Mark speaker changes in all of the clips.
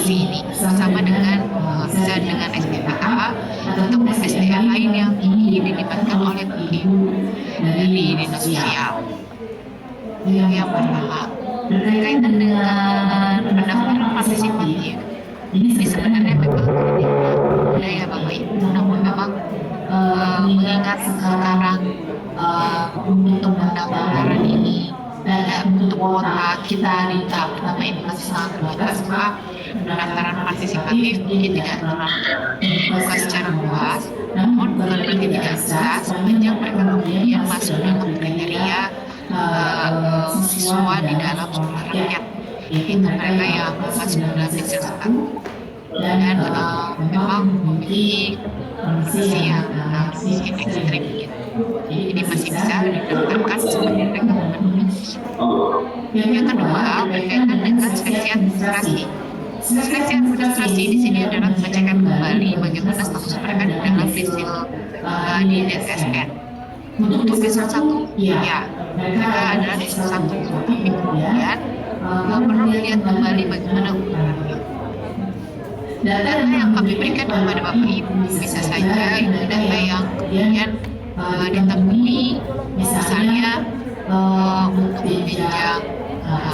Speaker 1: verifikasi ini bersama dengan SDA ataupun SDA lain yang dilibatkan oleh tim dari dinas sosial. Yang pertama, berkaitan dengan pendaftaran partisipatif. Ini sebenarnya memang ada ya Bapak Ibu, namun memang mengingat sekarang untuk pendaftaran ini untuk kuota kita di tahap pertama ini masih sangat terbatas, maka pendaftaran partisipatif mungkin tidak terbuka secara luas, namun bukan berarti tidak bisa sepanjang mereka kemudian masuk dalam kriteria siswa di dalam sekolah rakyat, yaitu mereka yang masuk dalam desil 1 dan memang memiliki kondisi yang ekstrim gitu. Jadi masih bisa didaftarkan sebagai mereka memenuhi. Yang kedua, berkaitan dengan seleksi administrasi. Seleksi administrasi di sini adalah pengecekan kembali bagaimana status mereka di dalam desil di DSSN. Untuk desil 1, ya mereka adalah desil 1, tapi kemudian perlu dilihat kembali bagaimana data yang kami berikan kepada Bapak Ibu bisa saja itu data yang kemudian ditemui misalnya untuk jenjang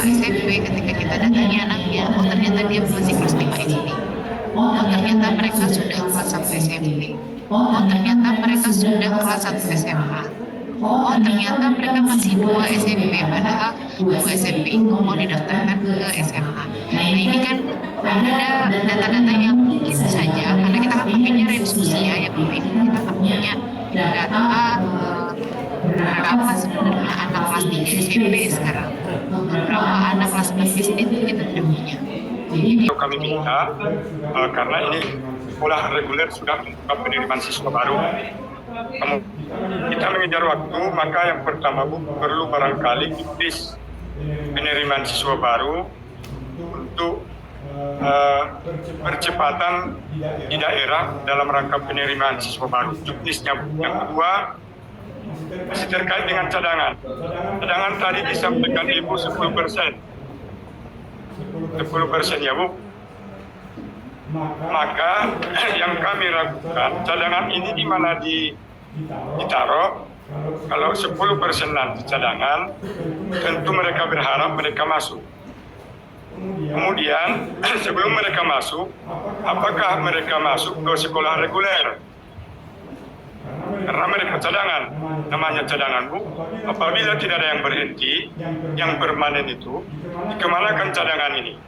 Speaker 1: SMP ketika kita datangi anaknya, oh ternyata dia masih kelas 5 SD, oh ternyata mereka sudah kelas 1 SMP, oh ternyata mereka sudah kelas 1 SMA, oh ternyata mereka masih 2 SMP, padahal 2 SMP itu mau didaftarkan ke SMA. Nah ini kan ada data-data yang bisa saja, karena kita kan pakainya range usia ya Bapak Ibu, kita kan punya data berapa sebenarnya anak kelas 3 SMP sekarang, berapa anak kelas 4 SD itu kita tidak punya. Jadi
Speaker 2: kami minta karena ini sekolah reguler sudah membuka penerimaan siswa baru. Kita mengejar waktu, maka yang pertama Bu, perlu barangkali ditulis penerimaan siswa baru untuk percepatan di daerah dalam rangka penerimaan siswa baru. Juknisnya yang kedua masih terkait dengan cadangan. Cadangan tadi disampaikan Ibu 10%. 10% ya Bu. Maka yang kami ragukan, cadangan ini di mana ditaruh. Kalau 10% nanti cadangan, tentu mereka berharap mereka masuk. Kemudian sebelum mereka masuk, apakah mereka masuk ke sekolah reguler? Karena mereka cadangan, namanya cadangan Bu. Apabila tidak ada yang berhenti, yang permanen itu, dikemanakan cadangan ini?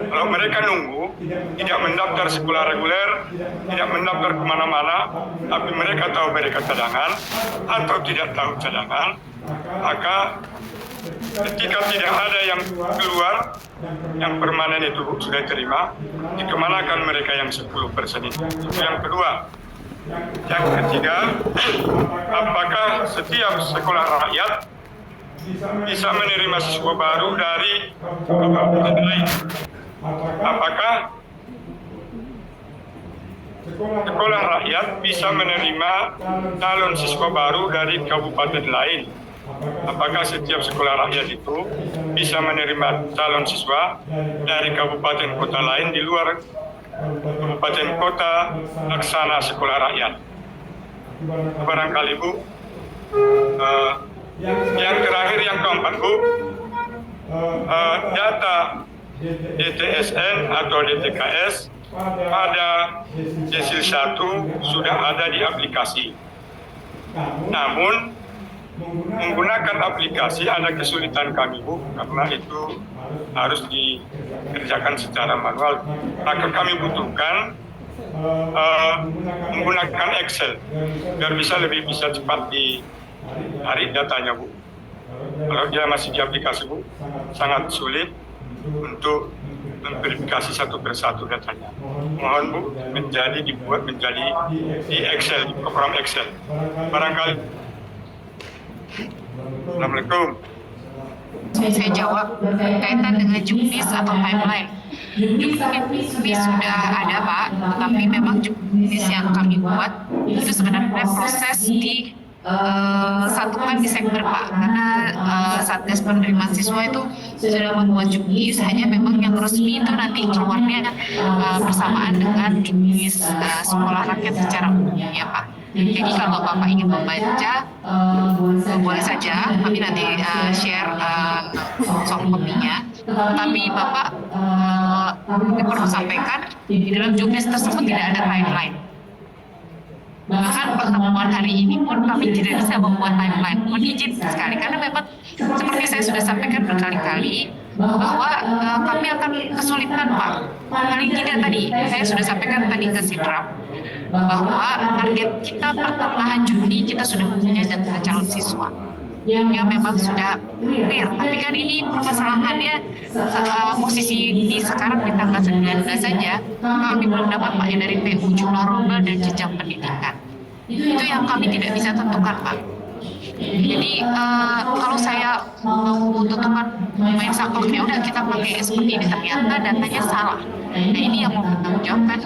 Speaker 2: Kalau mereka nunggu, tidak mendaftar sekolah reguler, tidak mendaftar kemana-mana, tapi mereka tahu mereka cadangan, atau tidak tahu cadangan, maka ketika tidak ada yang keluar, yang permanen itu sudah terima, dikemanakan mereka yang 10% itu. Itu yang kedua. Yang ketiga, apakah setiap sekolah rakyat bisa menerima siswa baru dari kabupaten lain? Apakah sekolah rakyat bisa menerima calon siswa baru dari kabupaten lain? Apakah setiap sekolah rakyat itu bisa menerima calon siswa dari kabupaten kota lain di luar kabupaten kota laksana sekolah rakyat? Barangkali Bu. Yang terakhir, yang keempat Bu, data DTSN atau DTKS pada desil 1 sudah ada di aplikasi. Namun menggunakan aplikasi ada kesulitan kami Bu, karena itu harus dikerjakan secara manual. Maka kami butuhkan menggunakan Excel biar lebih bisa cepat ditarik datanya Bu. Kalau dia masih di aplikasi Bu, sangat sulit untuk memverifikasi satu persatu datanya. Mohon Bu, dibuat menjadi di Excel, di program Excel. Barangkali. Assalamualaikum.
Speaker 1: Saya jawab berkaitan dengan juknis atau timeline. Juknis sudah ada Pak, tetapi memang juknis yang kami buat itu sebenarnya proses di satukan di Sekber Pak, karena Satgas Penerimaan Siswa itu sudah membuat juknis, hanya memang yang resmi itu nanti keluarnya bersamaan dengan juknis sekolah rakyat secara umum ya Pak. Jadi kalau Bapak ingin membaca, boleh saja, kami nanti share soft copy-nya. Tapi Bapak perlu sampaikan, di dalam juknis tersebut tidak ada timeline. Bahkan pertemuan hari ini pun kami tidak bisa membuat timeline. Mohon izin sekali, karena memang seperti saya sudah sampaikan berkali-kali bahwa kami akan kesulitan Pak. Paling tidak tadi, saya sudah sampaikan tadi ke Sidram, bahwa target kita pertengahan Juni kita sudah mempunyai data calon siswa yang memang sudah clear. Tapi kan ini permasalahannya posisi di sekarang di tanggal 19 saja kami belum dapat Pak ya dari PU jumlah rombel dan jenjang pendidikan. Itu yang kami tidak bisa tentukan Pak. Jadi kalau saya mau tentukan main saklek ya udah kita pakai seperti ini, ternyata datanya salah. Nah ini yang mau bertanggung jawabkan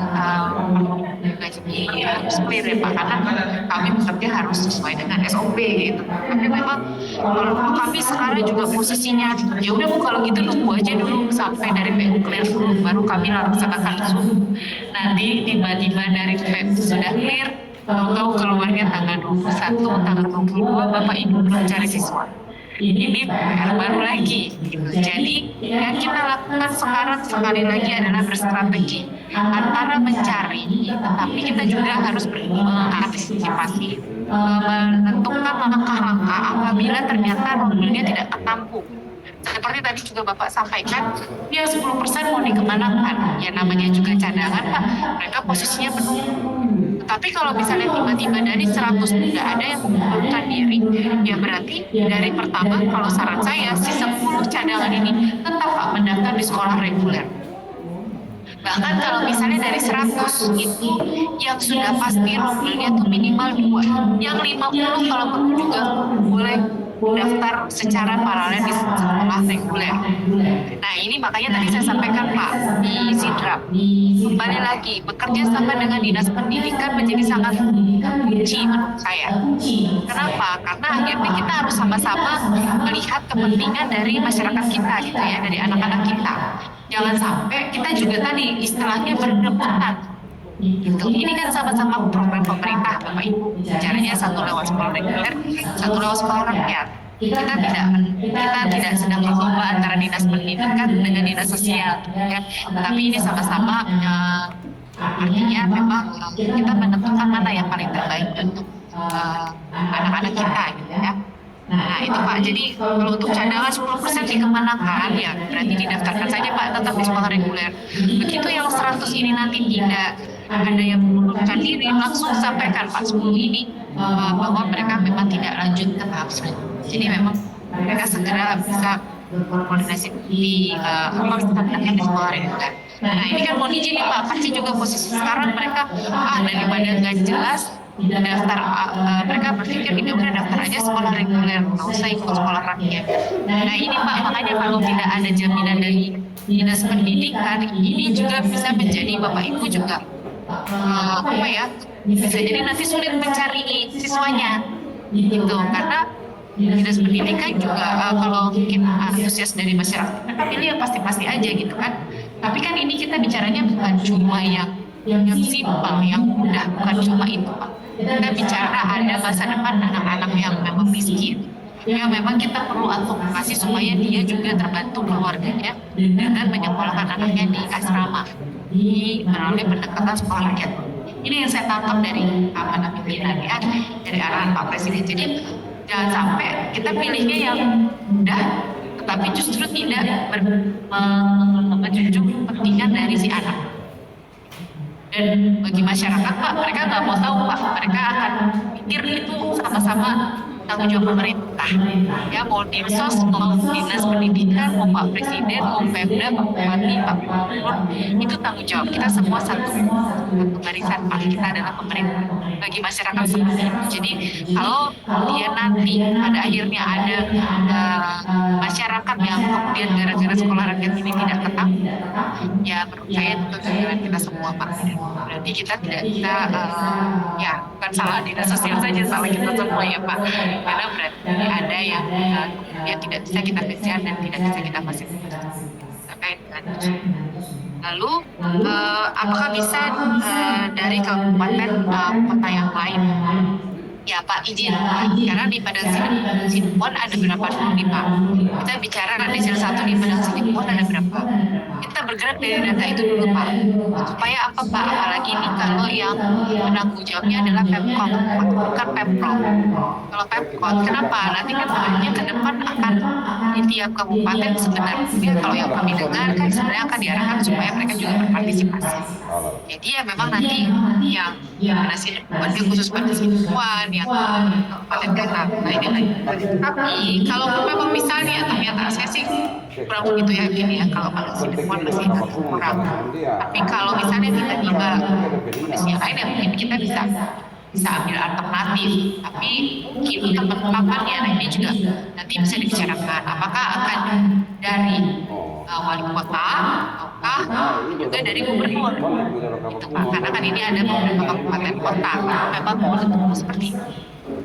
Speaker 1: juga jadi harus clear ya Pak, karena kami bekerja harus sesuai dengan SOP gitu. Tapi memang kalau kami sekarang juga posisinya ya udah Bu, kalau gitu tunggu aja dulu sampai dari PU clear dulu, baru kami laksanakan Zoom. Nanti tiba-tiba dari PU sudah clear, tahu keluarnya tanggal 21, tanggal 22 Bapak Ibu belum cari siswa. Ini PR baru lagi gitu. Jadi yang kita lakukan sekarang sekali lagi adalah berstrategi antara mencari, tetapi kita juga harus mengantisipasi, menentukan langkah-langkah apabila ternyata rombelnya tidak ketampung. Seperti tadi juga Bapak sampaikan, ya 10% mau dikemanakan, ya namanya juga cadangan Pak, mereka posisinya penuh. Tapi kalau misalnya tiba-tiba dari 100 tidak ada yang mengundurkan diri, ya berarti dari pertama kalau saran saya si 10 cadangan ini tetap Pak mendaftar di sekolah reguler. Bahkan kalau misalnya dari 100 itu yang sudah pasti rombelnya itu minimal 2, yang 50 kalau perlu juga boleh daftar secara paralel di sekolah reguler. Nah ini makanya tadi saya sampaikan Pak di Sidram, kembali lagi bekerja sama dengan Dinas Pendidikan menjadi sangat kunci menurut saya. Kenapa? Karena akhirnya kita harus sama-sama melihat kepentingan dari masyarakat kita gitu ya, dari anak-anak kita. Jangan sampai kita juga tadi istilahnya berebutan. Gitu. Ini kan sama-sama program pemerintah Bapak Ibu. Caranya satu lewat sekolah reguler, satu lewat sekolah rakyat. Kita tidak sedang berlomba antara dinas pendidikan dengan dinas sosial, ya. Tapi ini sama-sama artinya memang kita menentukan mana yang paling terbaik untuk anak-anak kita, gitu ya. Nah itu Pak, jadi kalau untuk cadangan 10% dikemanakan ya berarti didaftarkan saja Pak tetap di sekolah reguler. Begitu yang 100 ini nanti tidak ada yang mengundurkan diri, langsung sampaikan Pak 10 ini bahwa mereka memang tidak lanjut ke tahap selanjutnya. Jadi memang mereka segera bisa berkoordinasi di di sekolah reguler. Nah ini kan mohon izin nih Pak, pasti juga posisi sekarang mereka daripada nggak jelas daftar, mereka berpikir ini udah daftar aja sekolah reguler, nggak usah ikut sekolah rakyat. Nah ini Pak, makanya kalau tidak ada jaminan dari dinas pendidikan, ini juga bisa menjadi Bapak Ibu juga bisa jadi nanti sulit mencari siswanya gitu, karena dinas pendidikan juga kalau mungkin antusias dari masyarakat mereka pilih yang pasti-pasti aja gitu kan. Tapi kan ini kita bicaranya bukan cuma yang simpel, yang mudah, bukan cuma itu Pak. Kita bicara ada masa depan anak-anak yang memang miskin, yang memang kita perlu advokasi supaya dia juga terbantu keluarganya dengan menyekolahkan anaknya di asrama melalui pendekatan sekolah rakyat. Ini yang saya tangkap dari amanah pimpinan ya, dari arahan Pak Presiden. Jadi jangan sampai kita pilihnya yang mudah, tetapi justru tidak menjunjung kepentingan dari si anak. Dan bagi masyarakat Pak, mereka nggak mau tahu Pak, mereka akan pikir itu sama-sama tanggung jawab pemerintah. Ya, mau Dinsos, mau Dinas Pendidikan, mau Pak Presiden, mau Pemda, Pak Bupati, Pak Gubernur, itu tanggung jawab kita semua satu barisan Pak. Kita adalah pemerintah bagi masyarakat seperti itu. Jadi kalau kemudian nanti pada akhirnya ada masyarakat yang kemudian gara-gara sekolah rakyat ini tidak ketat, ya menurut saya itu kegagalan kita semua Pak. Berarti kita tidak bisa ya bukan salah dinas sosial saja, salah kita semua ya Pak. Karena berarti ada yang kemudian tidak bisa kita kejar dan tidak bisa kita fasilitasi terkait dengan itu. Lalu apakah bisa dari kabupaten kota yang lain? Ya Pak, izin. Karena di Padang Sidempuan ada berapa dulu nih Pak? Kita bicara Desel 1 di Padang Sidempuan ada berapa? Kita bergerak dari data itu dulu Pak. Supaya apa Pak? Apalagi nih kalau yang penanggung jawabnya adalah Pemkot, bukan Pemprov. Kalau Pemkot, kenapa? Nanti kan makanya ke depan akan di tiap kabupaten sebenarnya kalau yang kami dengar kan sebenarnya akan diarahkan supaya mereka juga berpartisipasi. Jadi ya memang nanti yang Padang Sidempuan, khusus Padang Sidempuan, yang kabupaten kota lainnya lagi. Tapi kalau memang misalnya ternyata saya sih kurang begitu yakin ya kalau Padang Sidempuan masih kurang. Tapi kalau misalnya tiba-tiba kondisi yang lain ya mungkin kita bisa ambil alternatif. Tapi mungkin penerapannya ini juga nanti bisa dibicarakan. Apakah akan dari wali kota ataukah juga dari gubernur gitu Pak, karena kan ini ada beberapa kabupaten kota memang bentuknya seperti itu.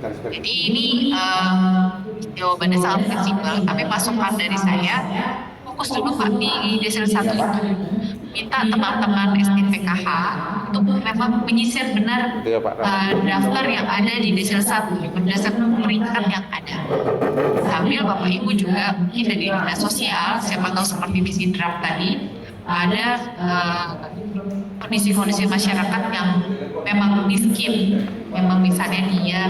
Speaker 1: Jadi ini jawabannya sangat fleksibel, tapi masukan dari saya fokus dulu Pak di Desel 1 itu, minta teman-teman STPKH untuk memang menyisir benar daftar yang ada di Desel 1 berdasarkan peringkat yang ada. Sambil Bapak Ibu juga mungkin dari dinas sosial, siapa tahu seperti misi draft tadi, ada kondisi-kondisi masyarakat yang memang miskin, memang misalnya dia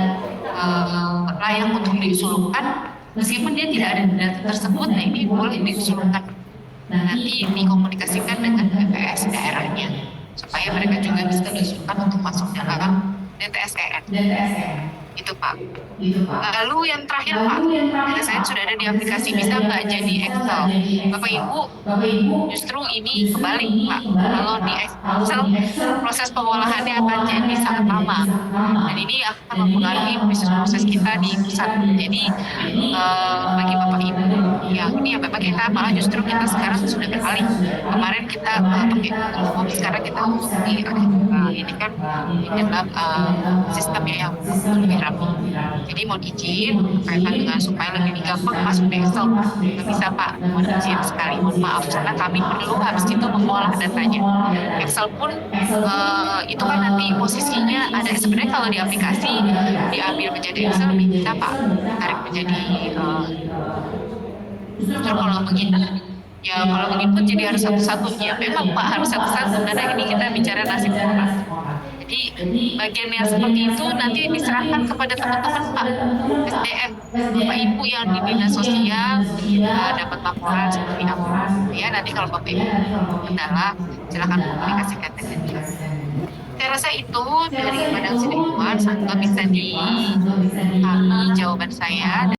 Speaker 1: layak untuk diusulkan, meskipun dia tidak ada data tersebut, nah ini boleh diusulkan. Nah, nanti dikomunikasikan dengan BPS daerahnya, supaya mereka juga bisa diusulkan untuk masuk dalam DTSEN. Itu Pak. Lalu yang terakhir Pak, saya sudah ada di aplikasi, bisa nggak jadi Excel? Bapak Ibu, justru ini kebalik Pak. Kalau di Excel, proses pengolahannya akan jadi sangat lama. Dan ini akan mempengaruhi proses kita di pusat. Jadi bagi Bapak Ibu, ya ini ya Bapak kita malah justru kita sekarang sudah beralih. Kemarin kita pakai Google, sekarang kita di ini kan dalam sistemnya yang lebih rapi. Jadi mau izin berkaitan dengan supaya lebih gampang masuk di Excel, nggak bisa Pak, mohon izin sekali, mohon maaf karena kami perlu habis itu mengolah datanya. Excel pun itu kan nanti posisinya ada, sebenarnya kalau di aplikasi diambil menjadi Excel bisa Pak, tarik menjadi kalau menginput. Ya kalau menginput jadi harus satu-satu, ya memang Pak harus satu-satu karena ini kita bicara nasib orang. Jadi bagian yang seperti itu nanti diserahkan kepada teman-teman Pak SDM, Bapak Ibu yang di dinas sosial dapat laporan seperti apa. Ya nanti kalau Bapak Ibu kendala silakan komunikasikan dengan dia. Saya rasa itu dari Padang Sidempuan, semoga bisa dipahami jawaban saya.